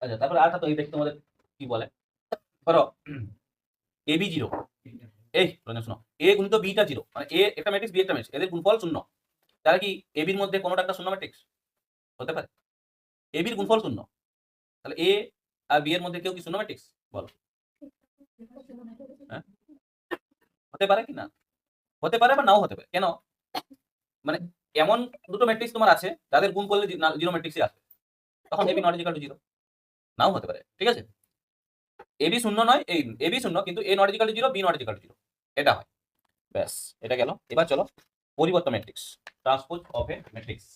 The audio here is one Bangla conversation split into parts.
আচ্ছা, তারপরে আরেকটা তো এই দেখতে তোমাদের কি বলে, ধরো এবি জিরো, এই শোনো, এ গুণিত বিটা জিরো, মানে এ একটা ম্যাট্রিক্স বি একটা ম্যাট্রিক্স, এদের গুণফল শূন্য, তাহলে কি এবির মধ্যে কোনোটা একটা শূন্য ম্যাট্রিক্স হতে পারে? এবির গুণফল শূন্য, তাহলে এ আর বি এর মধ্যে কেউ কি শূন্য ম্যাট্রিক্স বলো? হ্যাঁ, হতে পারে কি না? হতে পারে বা নাও হতে পারে। কেন? মানে এমন দুটো ম্যাট্রিক্স তোমার আছে যাদের গুণ করলে জিরো ম্যাট্রিক্সই আসবে, তখন AB not equal to zero, নাও হতে পারে। ঠিক আছে, এবি শূন্য নয়, এই এবি শূন্য কিন্তু A not equal to zero, B not equal to zero, এটা হয়। ব্যাস, এটা গেল। এবার চলো পরিবর্ত matrix, transpose of A matrix,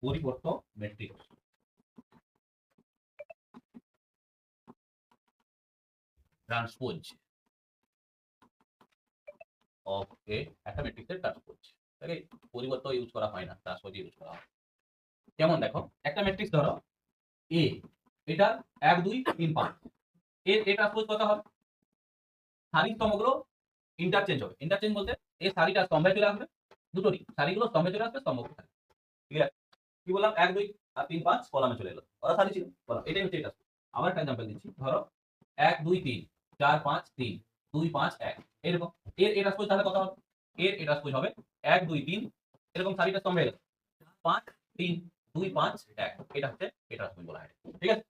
পরিবর্ত ম্যাট্রিক্স, ট্রান্সপোজ অফ এ, একটা ম্যাট্রিক্সের ট্রান্সপোজ, ওকে? পরিবর্ত ইউজ করা হয় না, ট্রান্সপোজ ইউজ করা হয়। যেমন দেখো একটা ম্যাট্রিক্স ধরো এ, এটা 1 2 3 5, এর এ ট্রান্সপোজ কত হবে? সারির স্তম্ভগুলো ইন্টারচেঞ্জ হবে। ইন্টারচেঞ্জ বলতে এই সারিটা স্তম্ভে চলে আসবে, দুটোরই সারিগুলো স্তম্ভে চলে আসবে, স্তম্ভ ক্লিয়ার? কি বললাম, 1 2 আর 3 5 কলামে চলে এলো, ওরা সারি ছিল কলাম, এটাই হচ্ছে এটা। আবার একটা এক্সাম্পল দিচ্ছি, ধরো 1 2 3 4 5 3 2 5 1, এরকম। এর এটা ট্রান্সপোজ তাহলে কত হবে? এর এটা ট্রান্সপোজ হবে 1 2 3, এরকম সারিটা স্তম্ভে এলো, 5 3 2 5 1, এটা হচ্ছে এটা ট্রান্সপোজ বলা হয়। ঠিক আছে?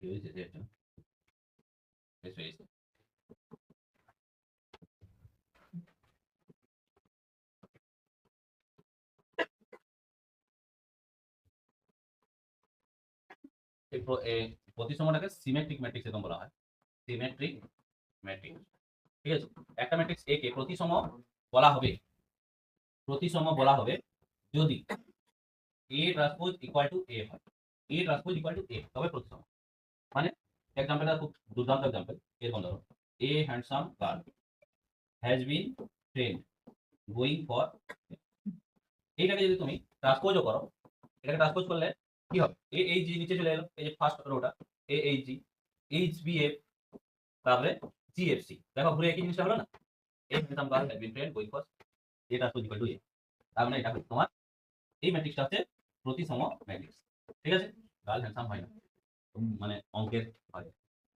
কি হয়েছে যে এটা? বেশ হয়েছে। এই প্রতিসমটাকে সিমেট্রিক ম্যাট্রিক্স এরকম বলা হয়, সিমেট্রিক ম্যাট্রিক্স। ঠিক আছে, একটা ম্যাট্রিক্স এ কে প্রতিসম বলা হবে, প্রতিসম বলা হবে যদি এ ট্রান্সপোজ ইকুয়াল টু এ হয়, এ ট্রান্সপোজ ইকুয়াল টু এ, তবে প্রতিসম। মানে এক্সাম্পলটা খুব দুর্দান্ত এক্সাম্পল, এরকম ধরো এ handsome girl has been trend going for, এইটাকে যদি তুমি ট্রান্সপোজও করো, এটাকে ট্রান্সপোজ করলে কি হবে? এ এইচ জি নিচে চলে এলো, এই যে ফার্স্ট রোটা A H G, H B F, তারপরে জি এফ সি, দেখো ঘুরে একই জিনিসটা হলো না? A handsome girl has been trend going for, A transpose equal to A, তার মানে এটা হচ্ছে তোমার এই ম্যাট্রিক্সটা হচ্ছে প্রতিসম ম্যাট্রিক্স। ঠিক আছে, গার্ল হ্যান্ডসাম হয় না, মানে অঙ্কের হয়।